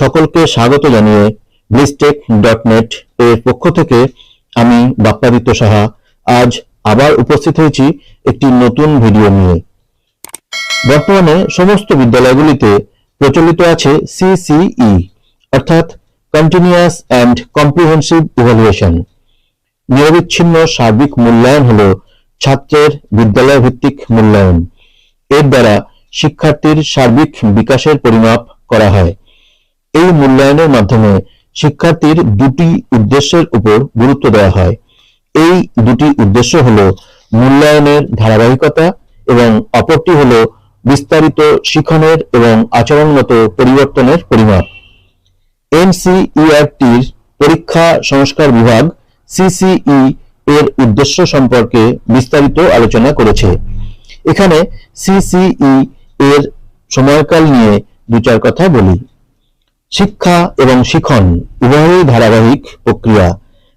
সকলকে স্বাগত জানিয়ে BlissTech.net এর পক্ষ থেকে আমি বাপ্পাদিত্য সাহা আজ আবার উপস্থিত হয়েছি একটি নতুন ভিডিও নিয়ে। বর্তমানে সমস্ত বিদ্যালয়গুলিতে প্রচলিত আছে CCE অর্থাৎ কন্টিনিউয়াস অ্যান্ড কম্প্রিহেনসিভ ইভ্যালুয়েশন। নিরবিচ্ছিন্ন সার্বিক মূল্যায়ন হল ছাত্রের বিদ্যালয় ভিত্তিক মূল্যায়ন। এর দ্বারা শিক্ষার্থীর সার্বিক বিকাশের পরিমাপ করা হয়। এই মূল্যায়নের মাধ্যমে শিক্ষার্থীর দুটি উদ্দেশ্যের উপর গুরুত্ব দেওয়া হয়। এই দুটি উদ্দেশ্য হল মূল্যায়নের ধারাবাহিকতা এবং অপরটি হল বিস্তারিত শিখনের এবং আচরণগত পরিবর্তনের পরিমাপ। NCERTর পরীক্ষা সংস্কার বিভাগ CCE এর উদ্দেশ্য সম্পর্কে বিস্তারিত আলোচনা করেছে। এখানে CCE এর সময়কাল নিয়ে দু চার কথা বলি। শিক্ষা এবং শিখন উভয়ই ধারাবাহিক প্রক্রিয়া,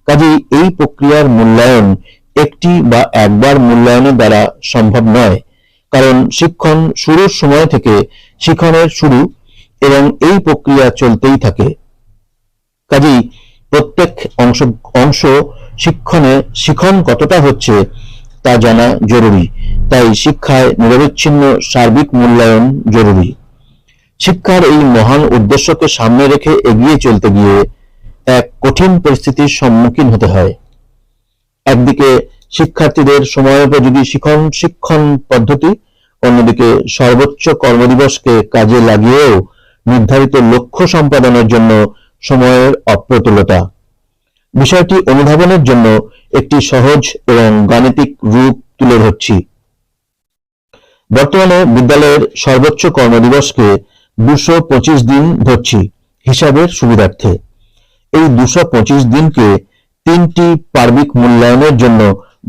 কাজেই এই প্রক্রিয়ার মূল্যায়ন একটি বা একবার মূল্যায়নের দ্বারা সম্ভব নয়, কারণ শিক্ষণ শুরুর সময় থেকে শিখনের শুরু এবং এই প্রক্রিয়া চলতেই থাকে। কাজেই প্রত্যেক অংশ শিখন কতটা হচ্ছে তা জানা জরুরি। তাই শিক্ষায় নিরবিচ্ছিন্ন সার্বিক মূল্যায়ন জরুরি। শিক্ষার এই মহান উদ্দেশ্যকে সামনে রেখে এগিয়ে চলতে গিয়ে এক কঠিন পরিস্থিতির সম্মুখীন হতে হয়। একদিকে শিক্ষার্থীদের সময়োপযোগী শিক্ষণ পদ্ধতি, অন্যদিকে সর্বোচ্চ কর্মদিবসকে কাজে লাগিয়েও নির্ধারিত লক্ষ্য সম্পাদনের জন্য সময়ের অপ্রতুলতা। বিষয়টি অনুধাবনের জন্য একটি সহজ এবং গাণিতিক রূপ তুলে ধরছি। বর্তমানে বিদ্যালয়ের সর্বোচ্চ কর্মদিবসকে 225 দিন ধরছি হিসাবের সুবিধার্থে। এই 225 দিনকে 3টি পার্বিক মূল্যায়নের জন্য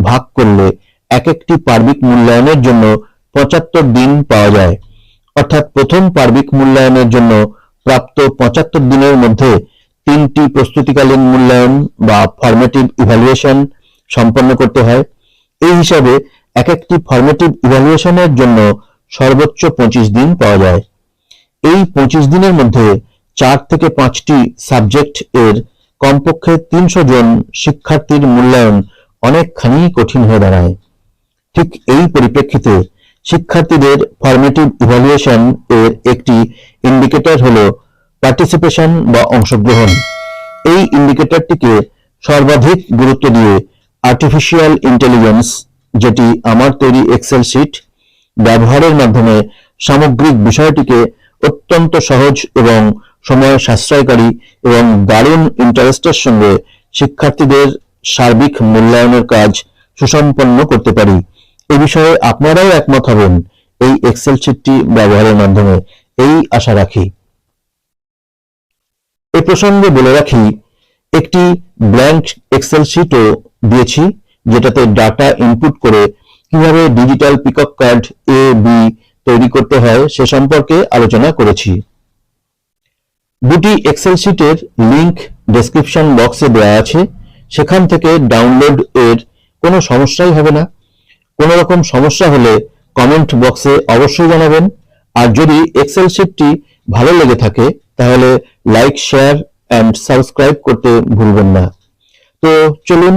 ভাগ করলে এক একটি পার্বিক মূল্যায়নের জন্য 75 দিন পাওয়া যায়। অর্থাৎ প্রথম পার্বিক মূল্যায়নের জন্য প্রাপ্ত 75 দিনের মধ্যে 3টি প্রস্তুতিকালীন মূল্যায়ন বা ফরমেটিভ ইভ্যালুয়েশন সম্পন্ন করতে হয়। এই হিসাবে এক একটি ফরমেটিভ ইভ্যালুয়েশনের জন্য সর্বোচ্চ 25 দিন পাওয়া যায়। এই 25 দিনের মধ্যে 4 থেকে 5টি সাবজেক্ট এর কমপক্ষে 300 জন শিক্ষার্থীর মূল্যায়ন অনেকখানি কঠিন হয়ে দাঁড়ায়। ঠিক এই পরিপ্রেক্ষিতে শিক্ষার্থীদের ফরমেটিভ ইভ্যালুয়েশন এর একটি ইন্ডিকেটর হলো পার্টিসিপেশন বা অংশগ্রহণ। এই ইন্ডিকেটরটিকে সর্বাধিক গুরুত্ব দিয়ে আর্টিফিশিয়াল ইন্টেলিজেন্স, যেটি আমার তৈরি এক্সেল শিট, ব্যবহারের মাধ্যমে সামগ্রিক বিষয়টিকে অত্যন্ত সহজ এবং সময় সাশ্রয়কারী এবং দারুণ ইন্টারেস্টের সঙ্গে শিক্ষার্থীদের সার্বিক মূল্যায়নের কাজ সুসম্পন্ন করতে পারি। এ বিষয়ে আপনারাও একমত হবেন এই এক্সেল শিটটি ব্যবহারের মাধ্যমে, এই আশা রাখি। এ প্রসঙ্গে বলে রাখি, একটি ব্ল্যাঙ্ক এক্সেল শিটও দিয়েছি, যেটাতে ডাটা ইনপুট করে কিভাবে ডিজিটাল পিকক কার্ড A/B তৈরি করতে হয় সে সম্পর্কে আলোচনা করেছি। দুটি এক্সেল শিটের লিংক ডেসক্রিপশন বক্সে দেওয়া আছে, সেখান থেকে ডাউনলোড এর কোনো সমস্যাই হবে না। কোনো রকম সমস্যা হলে কমেন্ট বক্সে অবশ্যই জানাবেন। আর যদি এক্সেল শিটটি ভালো লেগে থাকে তাহলে লাইক, শেয়ার অ্যান্ড সাবস্ক্রাইব করতে ভুলবেন না। তো চলুন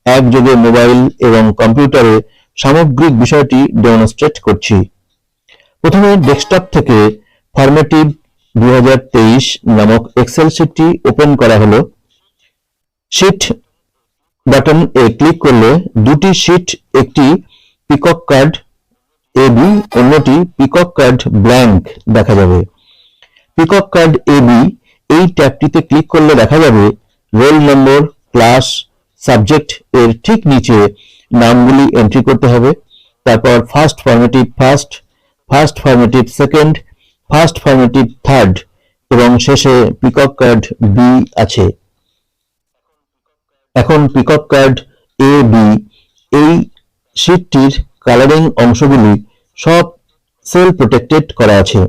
একযোগে মোবাইল এবং কম্পিউটারে সামগ্রিক বিষয়টি ডেমনস্ট্রেট করছি। প্রথমে ডেস্কটপ থেকে ফরমেটিভ 2023 নামক এক্সেল শিটটি ওপেন করা হলো। শিট বাটন এ ক্লিক করলে দুটি শিট, একটি পিকক কার্ড AB, অন্যটি পিকক কার্ড ব্ল্যাঙ্ক দেখা যাবে। পিকক কার্ড AB এই ট্যাবটিতে ক্লিক করলে দেখা যাবে রোল নম্বর, ক্লাস, সাবজেক্ট এর ঠিক নিচে নামগুলি এন্ট্রি করতে হবে। তারপর first formative first, first formative second, first formative third এবং শেষে পিকক কার্ড B আছে। এখন পিকক কার্ড AB এই শিটটির কালারিং অংশগুলি সব সেল প্রোটেক্টেড করা আছে।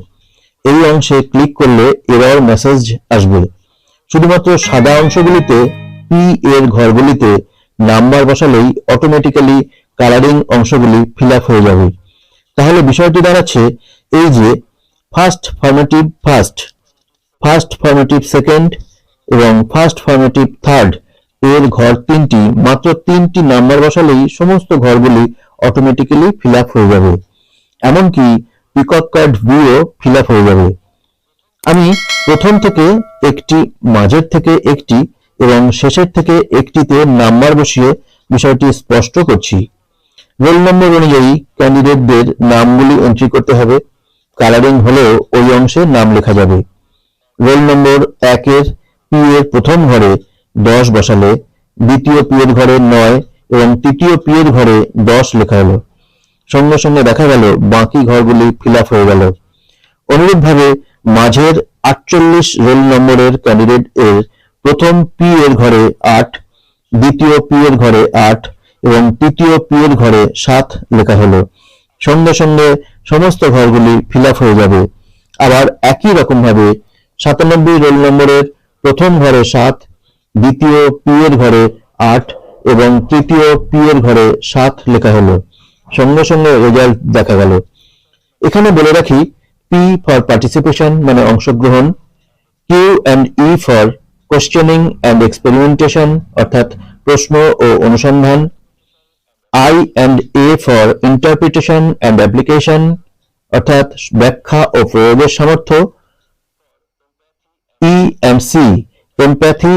এই অংশে ক্লিক করলে এরর মেসেজ আসবে। শুধুমাত্র সাদা অংশগুলিতে P এর ঘরগুলিতে নাম্বার বসালেই অটোমেটিক্যালি কালারিং অংশগুলি ফিল আপ হয়ে যাবে। তাহলে বিষয়টি দাঁড়াচ্ছে এই যে first formative first, first formative second এবং ফার্স্ট ফর্মেটিভ থার্ড এর ঘর 3টি, মাত্র 3টি নাম্বার বসালেই সমস্ত ঘরগুলি অটোমেটিক্যালি ফিল আপ হয়ে যাবে। এমনকি পিকক কার্ড ভিউও ফিল আপ হয়ে যাবে। আমি প্রথম থেকে একটি, মাঝের থেকে একটি এবং শেষের থেকে একটিতে নাম্বার বসিয়ে বিষয়টি স্পষ্ট করছি। রোল নম্বর অনুযায়ী ক্যান্ডিডেটদের নামগুলি এন্ট্রি করতে হবে। কালারিং হলেও ওই অংশে নাম লেখা যাবে। রোল নম্বর 1-এর পি এর প্রথম ঘরে 10 বসালে দ্বিতীয় পি এর ঘরে 9 এবং তৃতীয় পি এর ঘরে 10 লেখা হলো। সঙ্গে সঙ্গে দেখা গেল বাকি ঘরগুলি ফিল আপ হয়ে গেল। অনুরূপভাবে মাঝের 48 রোল নম্বরের ক্যান্ডিডেট এর প্রথম পি এর ঘরে 8, দ্বিতীয় পি এর ঘরে 8 এবং তৃতীয় পি এর ঘরে 7 লেখা হলো। সঙ্গে সঙ্গে সমস্ত ঘরগুলি ফিল আপ হয়ে যাবে। আবার একই রকম ভাবে 97 রোল নম্বরের প্রথম ঘরে 7, দ্বিতীয় পি এর ঘরে 8 এবং তৃতীয় পি এর ঘরে 7 লেখা হলো। সঙ্গে সঙ্গে রেজাল্ট দেখা গেল। এখানে বলে রাখি, পি ফর পার্টিসিপেশন মানে অংশগ্রহণ, Q and E for questioning and experimentation অর্থাৎ প্রশ্ন ও অনুসন্ধান, I and A for interpretation and application অর্থাৎ ব্যাখ্যা ও প্রয়োগের সামর্থ্য, E and C empathy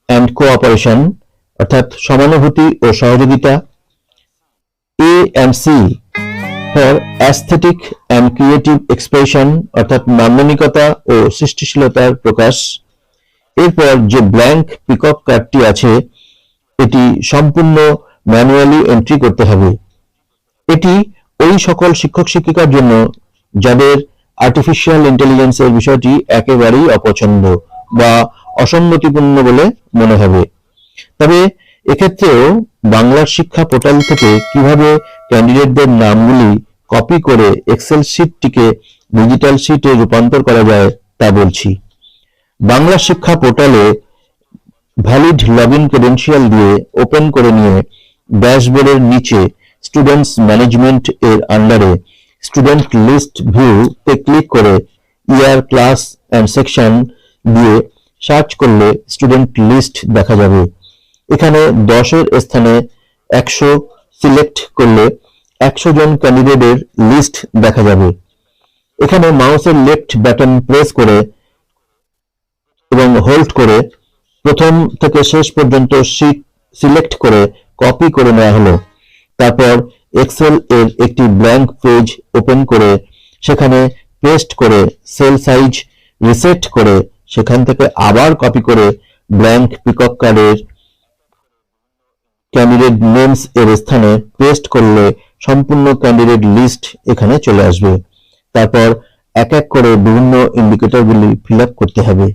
and cooperation অর্থাৎ সমানুভূতি ও সহযোগিতা, A and C for aesthetic and creative expression অর্থাৎ নান্দনিকতা ও সৃষ্টিশীলতার প্রকাশ। এরপর যে ব্ল্যাঙ্ক পিকক কার্ডটি আছে এটি সম্পূর্ণ ম্যানুয়ালি এন্ট্রি করতে হবে। এটি ওই সকল শিক্ষক শিক্ষিকার জন্য যাদের আর্টিফিশিয়াল ইন্টেলিজেন্সের বিষয়টি একেবারেই অপছন্দ বা অসঙ্গতিপূর্ণ বলে মনে হবে। তবে এক্ষেত্রেও বাংলার শিক্ষা পোর্টাল থেকে কিভাবে ক্যান্ডিডেটদের নামগুলি কপি করে এক্সেল শিটটিকে ডিজিটাল শিটে রূপান্তর করা যায় তা বলছি। বাংলা শিক্ষা পোর্টালে ভ্যালিড লগইন ক্রেডেনশিয়াল দিয়ে ওপেন করে নিয়ে ড্যাশবোর্ডের নিচে স্টুডেন্টস ম্যানেজমেন্ট এর আন্ডারে স্টুডেন্ট লিস্ট ভিউ তে ক্লিক করে ইয়ার, ক্লাস অ্যান্ড সেকশন দিয়ে সার্চ করলে স্টুডেন্ট লিস্ট দেখা যাবে। এখানে 10-এর স্থানে 100 সিলেক্ট করলে 100 জন ক্যান্ডিডেটের লিস্ট দেখা যাবে। এখানে মাউসের লেফট বাটন প্রেস করে এবং হোল্ড করে প্রথম থেকে শেষ পর্যন্ত শীট সিলেক্ট করে কপি করে নেওয়া হলো। তারপর এক্সেল এর একটি ব্ল্যাঙ্ক পেজ ওপেন করে সেখানে পেস্ট করে সেল সাইজ রিসেট করে সেখান থেকে আবার কপি করে ব্ল্যাঙ্ক পিকক কার্ডের ক্যান্ডিডেট নেমস এর স্থানে পেস্ট করলে সম্পূর্ণ ক্যান্ডিডেট লিস্ট এখানে চলে আসবে। তারপর এক এক করে বিভিন্ন ইন্ডিকেটরগুলি ফিল আপ করতে হবে।